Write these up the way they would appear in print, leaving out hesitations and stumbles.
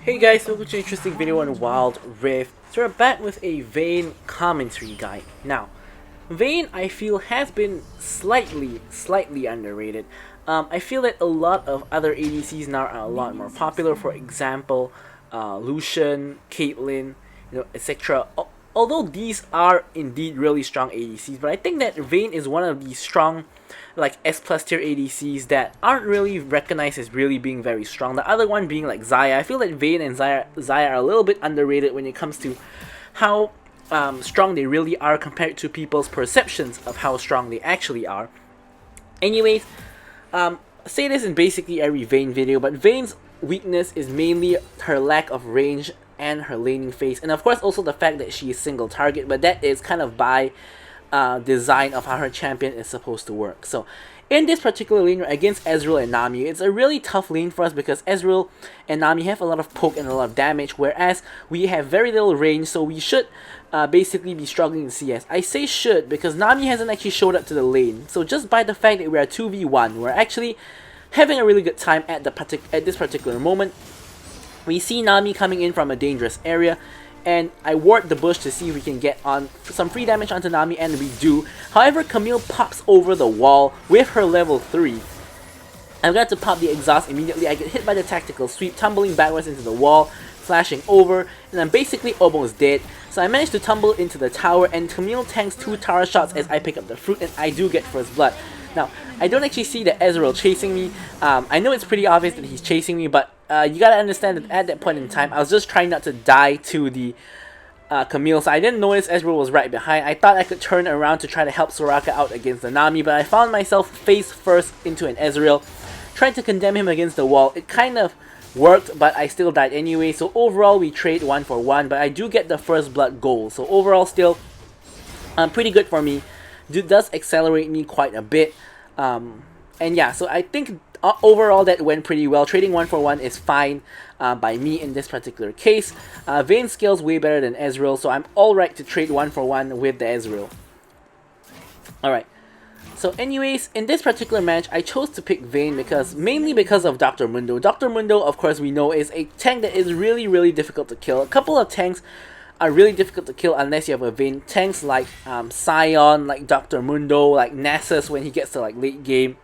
Hey guys, welcome to an interesting video on Wild Rift. So we're back with a Vayne commentary guide. Now, Vayne I feel has been slightly underrated. I feel that a lot of other ADCs now are a lot more popular. For example, Lucian, Caitlyn, etc. Although these are indeed really strong ADCs, but I think that Vayne is one of these strong, like S plus tier ADCs that aren't really recognized as really being very strong. The other one being like Xayah. I feel that Vayne and Xayah are a little bit underrated when it comes to how strong they really are compared to people's perceptions of how strong they actually are. Anyways, say this in basically every Vayne video, but Vayne's weakness is mainly her lack of range and her laning phase, and of course also the fact that she is single target, but that is kind of by design of how her champion is supposed to work. So in this particular lane against Ezreal and Nami, it's a really tough lane for us because Ezreal and Nami have a lot of poke and a lot of damage, whereas we have very little range, so we should basically be struggling in CS. I say should because Nami hasn't actually showed up to the lane, so just by the fact that we are 2v1, we're actually having a really good time at this particular moment. We see Nami coming in from a dangerous area, and I ward the bush to see if we can get on some free damage onto Nami, and we do. However, Camille pops over the wall with her level 3. I'm going to pop the exhaust immediately. I get hit by the tactical sweep, tumbling backwards into the wall, flashing over, and I'm basically almost dead. So I managed to tumble into the tower, and Camille tanks 2 tower shots as I pick up the fruit, and I do get first blood. Now, I don't actually see the Ezreal chasing me. I know it's pretty obvious that he's chasing me, but you gotta understand that at that point in time, I was just trying not to die to the Camille, so I didn't notice Ezreal was right behind. I thought I could turn around to try to help Soraka out against the Nami, but I found myself face first into an Ezreal, trying to condemn him against the wall. It kind of worked, but I still died anyway, so overall we trade 1 for 1, but I do get the first blood goal, so overall still pretty good for me. It does accelerate me quite a bit, and yeah, so I think overall that went pretty well. Trading 1 for 1 is fine by me in this particular case. Vayne scales way better than Ezreal, so I'm alright to trade 1 for 1 with the Ezreal. Alright, so anyways, in this particular match, I chose to pick Vayne mainly because of Dr. Mundo. Dr. Mundo, of course we know, is a tank that is really difficult to kill. A couple of tanks are really difficult to kill unless you have a Vayne. Tanks like Sion, like Dr. Mundo, like Nasus when he gets to like late game,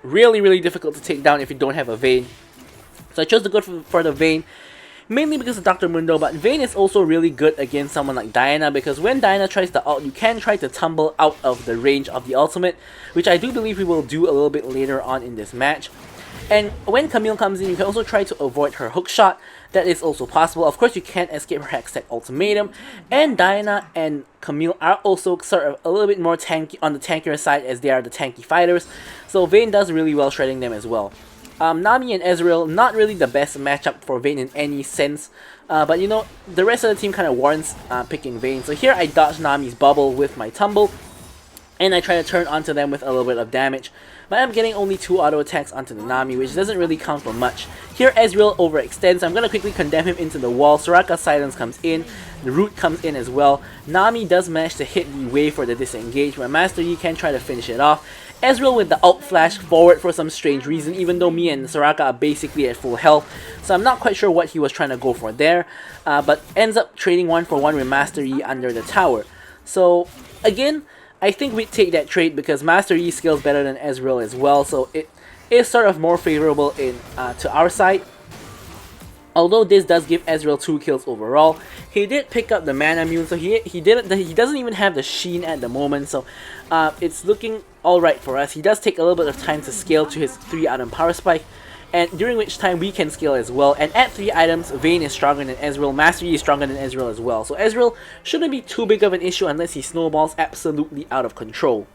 really difficult to take down if you don't have a Vayne. So I chose to go for the Vayne, mainly because of Dr. Mundo, but Vayne is also really good against someone like Diana, because when Diana tries to ult, you can try to tumble out of the range of the ultimate, which I do believe we will do a little bit later on in this match. And when Camille comes in, you can also try to avoid her hook shot. That is also possible. Of course, you can't escape her Hextech ultimatum. And Diana and Camille are also sort of a little bit more tanky on the tankier side, as they are the tanky fighters. So Vayne does really well shredding them as well. Nami and Ezreal, not really the best matchup for Vayne in any sense. But you know, the rest of the team kind of warrants picking Vayne. So here I dodge Nami's bubble with my tumble, and I try to turn onto them with a little bit of damage. But I'm getting only 2 auto attacks onto the Nami, which doesn't really count for much. Here Ezreal overextends, I'm going to quickly condemn him into the wall. Soraka's silence comes in, the root comes in as well. Nami does manage to hit the wave for the disengage, but Master Yi can try to finish it off. Ezreal with the ult flash forward for some strange reason, even though me and Soraka are basically at full health. So I'm not quite sure what he was trying to go for there, but ends up trading 1 for 1 with Master Yi under the tower. So again, I think we'd take that trade because Master Yi scales better than Ezreal as well, so it is sort of more favorable to our side. Although this does give Ezreal 2 kills overall, he did pick up the mana mune, so he doesn't even have the sheen at the moment, so it's looking alright for us. He does take a little bit of time to scale to his 3 item power spike, and during which time we can scale as well. And at 3 items, Vayne is stronger than Ezreal, Master Yi is stronger than Ezreal as well. So Ezreal shouldn't be too big of an issue unless he snowballs absolutely out of control.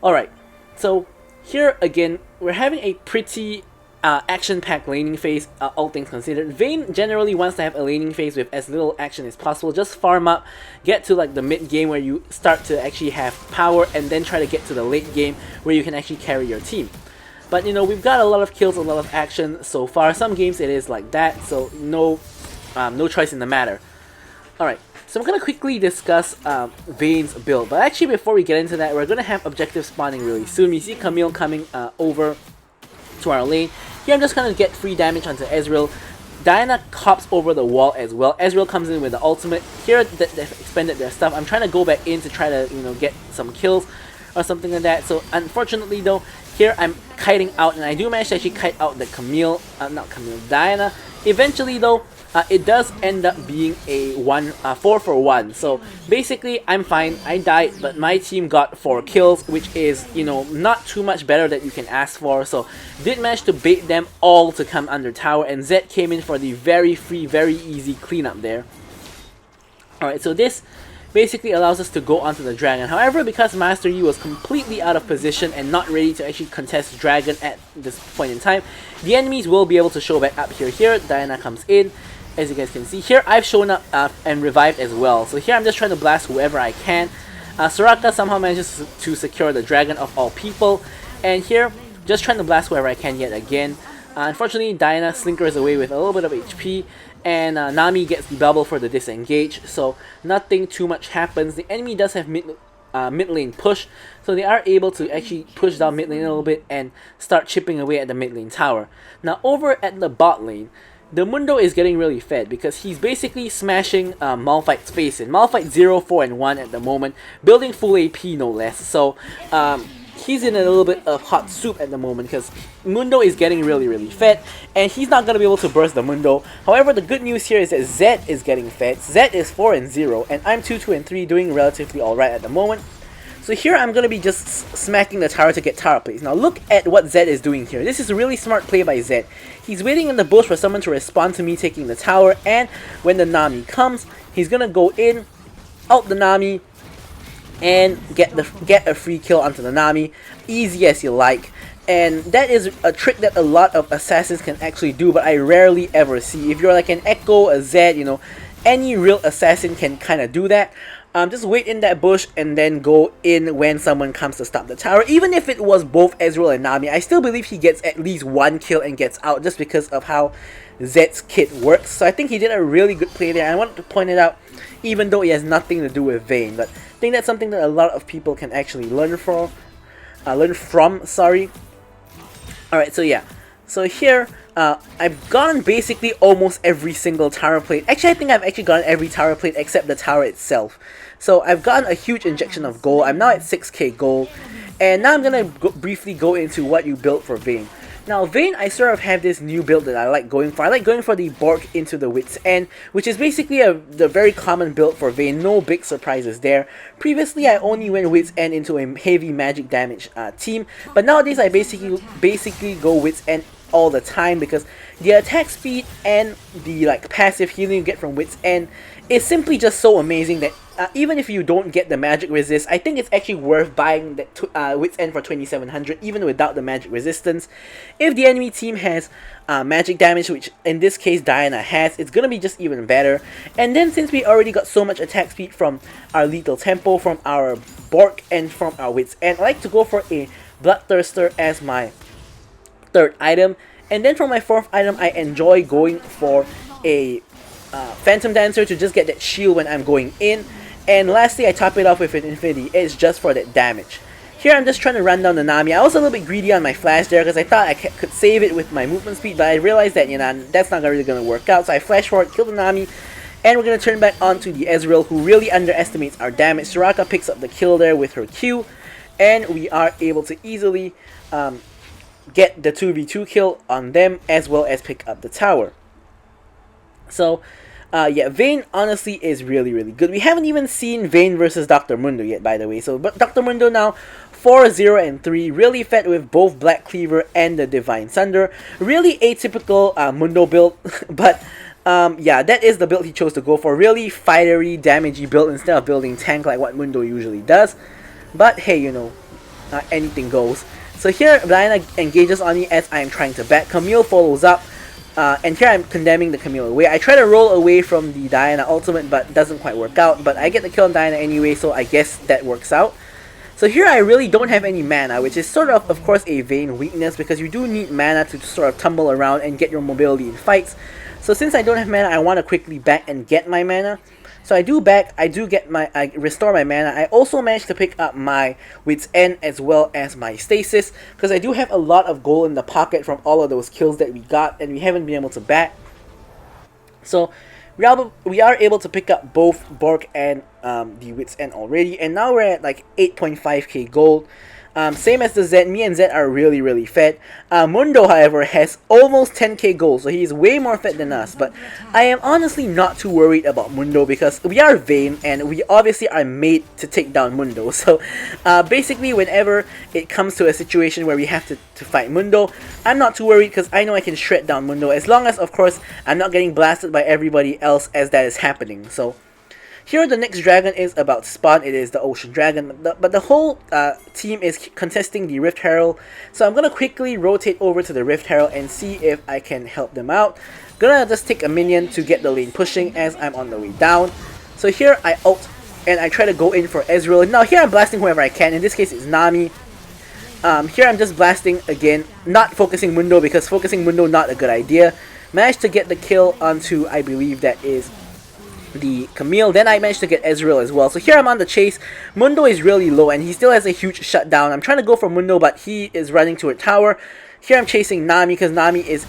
Alright, so here again, we're having a pretty action-packed laning phase, all things considered. Vayne generally wants to have a laning phase with as little action as possible. Just farm up, get to like the mid game where you start to actually have power, and then try to get to the late game where you can actually carry your team. But you know, we've got a lot of kills, a lot of action so far. Some games it is like that, so no choice in the matter. Alright, so I'm going to quickly discuss Vayne's build. But actually before we get into that, we're going to have objective spawning really soon. We see Camille coming over to our lane. Here I'm just going to get free damage onto Ezreal. Diana hops over the wall as well. Ezreal comes in with the ultimate. Here they've expended their stuff. I'm trying to go back in to try to, you know, get some kills or something like that. So unfortunately though, here I'm kiting out, and I do manage to actually kite out the Diana. Eventually though, it does end up being a 4 for 1. So basically, I'm fine. I died, but my team got 4 kills, which is, you know, not too much better that you can ask for. So did manage to bait them all to come under tower, and Zed came in for the very free, very easy cleanup there. Alright, so this basically allows us to go onto the dragon. However, because Master Yi was completely out of position and not ready to actually contest dragon at this point in time, the enemies will be able to show back up here. Here, Diana comes in. As you guys can see here, I've shown up and revived as well. So here I'm just trying to blast whoever I can. Soraka somehow manages to secure the dragon of all people. And here, just trying to blast whoever I can yet again. Unfortunately, Diana slinkers away with a little bit of HP. And Nami gets the bubble for the disengage. So nothing too much happens. The enemy does have mid lane push. So they are able to actually push down mid lane a little bit and start chipping away at the mid lane tower. Now over at the bot lane, the Mundo is getting really fed because he's basically smashing Malphite's face in. Malphite 0, 4, and 1 at the moment, building full AP no less. So he's in a little bit of hot soup at the moment because Mundo is getting really fed, and he's not going to be able to burst the Mundo. However, the good news here is that Zed is getting fed. Zed is 4 and 0, and I'm 2, 2, and 3, doing relatively alright at the moment. So here I'm going to be just smacking the tower to get tower plays. Now look at what Zed is doing here. This is a really smart play by Zed. He's waiting in the bush for someone to respond to me taking the tower, and when the Nami comes, he's going to go in, out the Nami, and get a free kill onto the Nami. Easy as you like. And that is a trick that a lot of assassins can actually do, but I rarely ever see. If you're like an Echo, a Zed, you know, any real assassin can kind of do that. Just wait in that bush and then go in when someone comes to stop the tower. Even if it was both Ezreal and Nami, I still believe he gets at least 1 kill and gets out just because of how Zed's kit works. So I think he did a really good play there. I wanted to point it out even though it has nothing to do with Vayne. But I think that's something that a lot of people can actually learn from. Alright, so yeah. So here, I've gotten basically almost every single tower plate. Actually, I think I've actually gotten every tower plate except the tower itself. So I've gotten a huge injection of gold. I'm now at 6k gold. And now I'm going to briefly go into what you built for Vayne. Now Vayne, I sort of have this new build that I like going for. I like going for the Bork into the Wit's End, which is basically the very common build for Vayne. No big surprises there. Previously, I only went Wit's End into a heavy magic damage team. But nowadays, I basically go Wit's End all the time because the attack speed and the passive healing you get from Wit's End is simply just so amazing that even if you don't get the magic resist, I think it's actually worth buying that Wit's End for 2700 even without the magic resistance. If the enemy team has magic damage, which in this case Diana has, it's gonna be just even better. And then since we already got so much attack speed from our lethal tempo, from our Bork, and from our Wit's End, I like to go for a Bloodthirster as my third item. And then for my fourth item, I enjoy going for a Phantom Dancer to just get that shield when I'm going in. And lastly, I top it off with an Infinity Edge just for that damage. Here I'm just trying to run down the Nami. I was a little bit greedy on my flash there because I thought I could save it with my movement speed, but I realized that, you know, that's not really going to work out. So I flash forward, kill the Nami, and we're going to turn back onto the Ezreal, who really underestimates our damage. Soraka picks up the kill there with her Q, and we are able to easily get the 2v2 kill on them as well as pick up the tower. So yeah, Vayne honestly is really good. We haven't even seen Vayne versus Dr. Mundo yet, by the way. So but Dr. Mundo now 4, 0, and 3, really fed with both Black Cleaver and the Divine Sunder. Really atypical Mundo build, but yeah, that is the build he chose to go for. Really fiery, damagey build instead of building tank like what Mundo usually does. But hey, you know, anything goes. So here, Diana engages on me as I am trying to back. Camille follows up, and here I'm condemning the Camille away. I try to roll away from the Diana ultimate, but doesn't quite work out. But I get the kill on Diana anyway, so I guess that works out. So here I really don't have any mana, which is sort of course, a Vayne weakness, because you do need mana to sort of tumble around and get your mobility in fights. So since I don't have mana, I want to quickly back and get my mana. So I do back, I restore my mana. I also managed to pick up my Wit's End as well as my Stasis, because I do have a lot of gold in the pocket from all of those kills that we got and we haven't been able to back. So we are able to pick up both Bork and the Wits End already, and now we're at like 8.5k gold. Same as the Zed, me and Zed are really fed. Mundo, however, has almost 10k gold, so he's way more fed than us. But I am honestly not too worried about Mundo because we are Vayne, and we obviously are made to take down Mundo. So basically, whenever it comes to a situation where we have to fight Mundo, I'm not too worried because I know I can shred down Mundo, as long as, of course, I'm not getting blasted by everybody else as that is happening. So here the next dragon is about to spawn. It is the Ocean Dragon, but the whole team is contesting the Rift Herald. So I'm gonna quickly rotate over to the Rift Herald and see if I can help them out. Gonna just take a minion to get the lane pushing as I'm on the way down. So here I ult and I try to go in for Ezreal. Now here I'm blasting whoever I can. In this case it's Nami. Here I'm just blasting again, not focusing Mundo because focusing Mundo not a good idea. Managed to get the kill onto, I believe that is the Camille. Then I managed to get Ezreal as well. So here I'm on the chase. Mundo is really low and he still has a huge shutdown. I'm trying to go for Mundo, but he is running to a tower. Here I'm chasing Nami because Nami is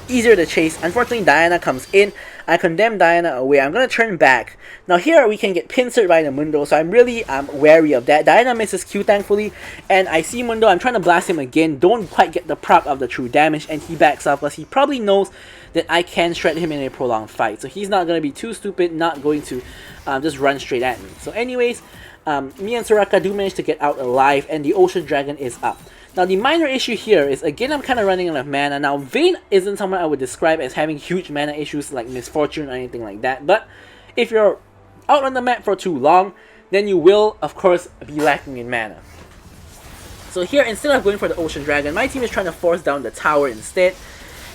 easier to chase. Unfortunately, Diana comes in. I condemn Diana away. I'm going to turn back. Now here we can get pincered by the Mundo, so I'm really wary of that. Diana misses Q thankfully, and I see Mundo. I'm trying to blast him again. Don't quite get the proc of the true damage, and he backs up because he probably knows that I can shred him in a prolonged fight. So he's not going to be too stupid, not going to just run straight at me. So anyways, me and Soraka do manage to get out alive, and the Ocean Dragon is up. Now the minor issue here is, again, I'm kind of running out of mana. Now Vayne isn't someone I would describe as having huge mana issues like Misfortune or anything like that, but if you're out on the map for too long, then you will, of course, be lacking in mana. So here, instead of going for the Ocean Dragon, my team is trying to force down the tower instead.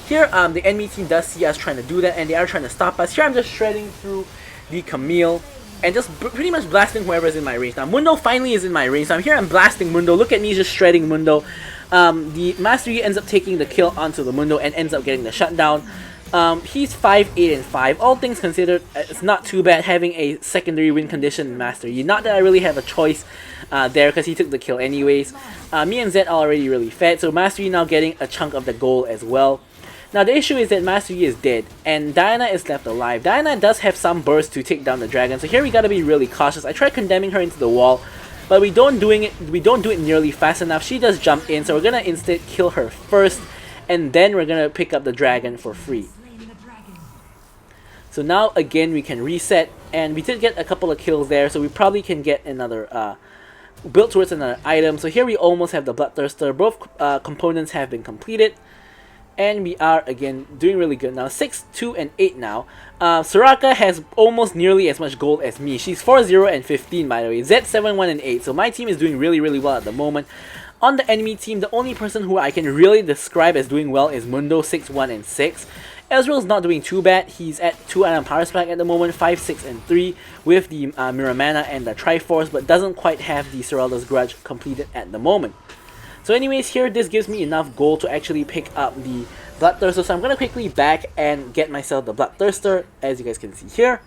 Here, the enemy team does see us trying to do that, and they are trying to stop us. Here I'm just shredding through the Camille and just pretty much blasting whoever is in my range. Now Mundo finally is in my range, so I'm blasting Mundo. Look at me just shredding Mundo. The Master Yi ends up taking the kill onto the Mundo and ends up getting the shutdown. He's 5, 8, and 5. All things considered, it's not too bad having a secondary win condition in Master Yi. Not that I really have a choice there because he took the kill anyways. Me and Zed are already really fed, so Master Yi now getting a chunk of the goal as well. Now the issue is that Master Yi is dead and Diana is left alive. Diana does have some burst to take down the dragon, so here we gotta be really cautious. I tried condemning her into the wall, but we don't do it nearly fast enough. She does jump in, so we're gonna instead kill her first, and then we're gonna pick up the dragon for free. So now again we can reset, and we did get a couple of kills there, so we probably can get another build towards another item. So here we almost have the Bloodthirster. Both components have been completed. And we are, again, doing really good now. 6, 2, and 8 now. Soraka has almost nearly as much gold as me. She's 4, 0, and 15, by the way. Zed 7, 1, and 8. So my team is doing really well at the moment. On the enemy team, the only person who I can really describe as doing well is Mundo, 6, 1, and 6. Ezreal's not doing too bad. He's at 2 item power spec at the moment, 5, 6, and 3 with the Mirror Mana and the Triforce, but doesn't quite have the Seralda's Grudge completed at the moment. So anyways, here this gives me enough gold to actually pick up the Bloodthirster. So I'm going to quickly back and get myself the Bloodthirster, as you guys can see here.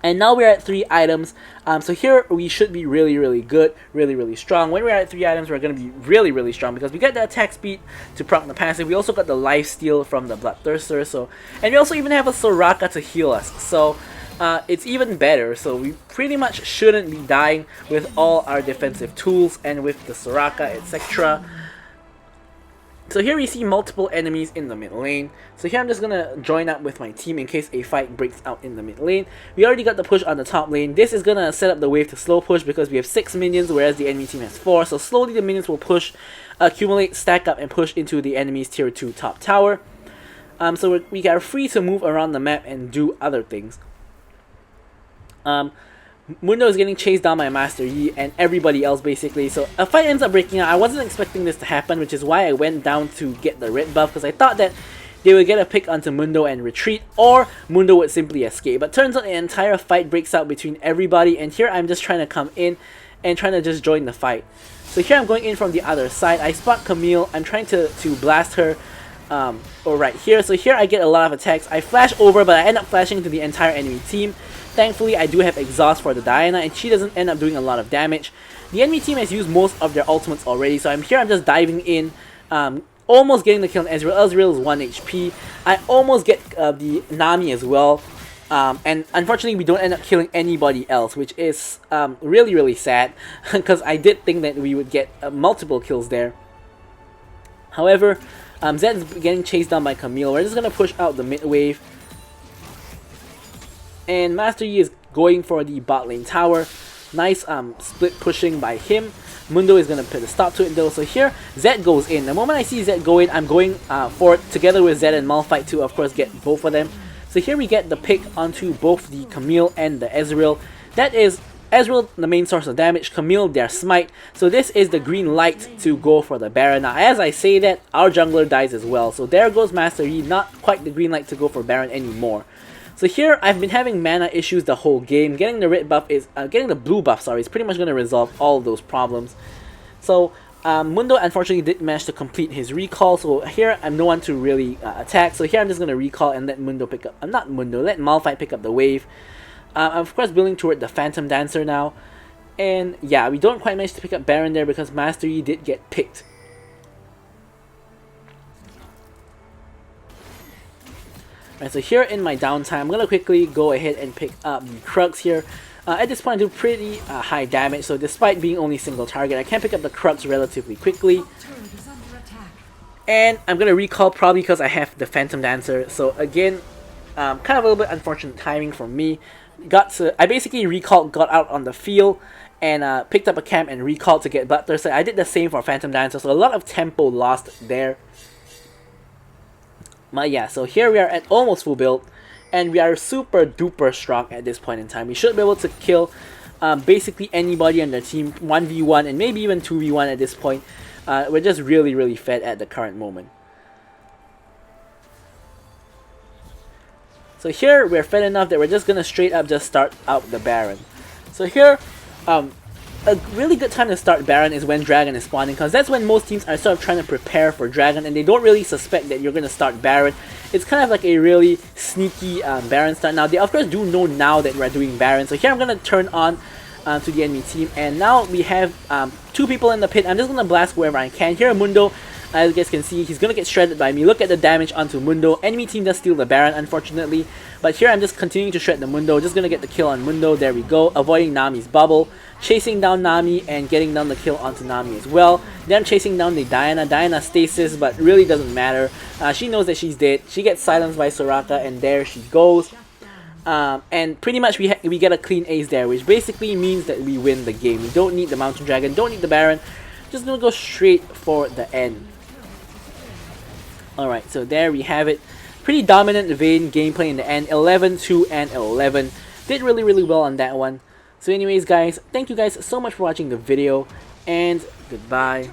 And now we're at 3 items. So here we should be really good, really strong. When we're at 3 items, we're going to be really strong because we get the attack speed to proc the passive. We also got the lifesteal from the Bloodthirster. So, and we also even have a Soraka to heal us. So it's even better. So we pretty much shouldn't be dying with all our defensive tools and with the Soraka, etc. So here we see multiple enemies in the mid lane. So here I'm just gonna join up with my team in case a fight breaks out in the mid lane. We already got the push on the top lane. This is gonna set up the wave to slow push because we have 6 minions whereas the enemy team has 4. So slowly the minions will push, accumulate, stack up, and push into the enemy's tier 2 top tower. So we are free to move around the map and do other things. Mundo is getting chased down by Master Yi and everybody else basically, so a fight ends up breaking out. I wasn't expecting this to happen, which is why I went down to get the red buff, because I thought that they would get a pick onto Mundo and retreat, or Mundo would simply escape. But turns out the entire fight breaks out between everybody, and here I'm just trying to come in and trying to just join the fight. So here I'm going in from the other side. I spot Camille. I'm trying to blast her right here. So here I get a lot of attacks. I flash over, but I end up flashing into the entire enemy team. Thankfully, I do have exhaust for the Diana, and she doesn't end up doing a lot of damage. The enemy team has used most of their ultimates already, so I'm just diving in. almost getting the kill on Ezreal. Ezreal is 1 HP. I almost get the Nami as well. And unfortunately, we don't end up killing anybody else, which is really, really sad, because I did think that we would get multiple kills there. However, Zed's getting chased down by Camille. We're just going to push out the mid wave. And Master Yi is going for the bot lane tower. Nice split pushing by him. Mundo is going to put a stop to it though. So here, Zed goes in. The moment I see Zed go in, I'm going for it together with Zed and Malphite to, of course, get both of them. So here we get the pick onto both the Camille and the Ezreal. That is Ezreal, the main source of damage, Camille, their smite. So this is the green light to go for the Baron. Now as I say that, our jungler dies as well. So there goes Master Yi, not quite the green light to go for Baron anymore. So here, I've been having mana issues the whole game. Getting the red buff is, getting the blue buff, sorry, is pretty much going to resolve all of those problems. So Mundo unfortunately didn't manage to complete his recall, so here I'm no one to really attack. So here I'm just going to recall and let Mundo pick up, not Mundo, let Malphite pick up the wave. I'm of course building toward the Phantom Dancer now. And yeah, we don't quite manage to pick up Baron there because Master Yi did get picked. Alright, so here in my downtime, I'm going to quickly go ahead and pick up the Crux here. At this point I do pretty high damage, so despite being only single target, I can pick up the Crux relatively quickly. And I'm going to recall probably because I have the Phantom Dancer, so again, kind of a little bit unfortunate timing from me. I basically recalled, got out on the field, and picked up a camp and recalled to get Butler. So I did the same for Phantom Dancer, so a lot of tempo lost there. But yeah, so here we are at almost full build, and we are super duper strong at this point in time. We should be able to kill basically anybody on the team, 1v1 and maybe even 2v1 at this point. We're just really, really fed at the current moment. So here we're fed enough that we're just gonna straight up just start out the Baron. So here, a really good time to start Baron is when Dragon is spawning, because that's when most teams are sort of trying to prepare for Dragon and they don't really suspect that you're going to start Baron. It's kind of like a really sneaky Baron start. Now they of course do know now that we're doing Baron, so here I'm going to turn on to the enemy team, and now we have 2 people in the pit. I'm just going to blast wherever I can. Here Mundo, as you guys can see, he's going to get shredded by me. Look at the damage onto Mundo. Enemy team does steal the Baron, unfortunately. But here I'm just continuing to shred the Mundo. Just going to get the kill on Mundo. There we go. Avoiding Nami's bubble. Chasing down Nami and getting down the kill onto Nami as well. Then I'm chasing down the Diana. Diana stasis, but really doesn't matter. She knows that she's dead. She gets silenced by Soraka, and there she goes. And pretty much we get a clean ace there, which basically means that we win the game. We don't need the Mountain Dragon, don't need the Baron. Just going to go straight for the end. Alright, so there we have it. Pretty dominant Vayne gameplay in the end. 11-2 and 11. Did really, really well on that one. So anyways guys, thank you guys so much for watching the video, and goodbye.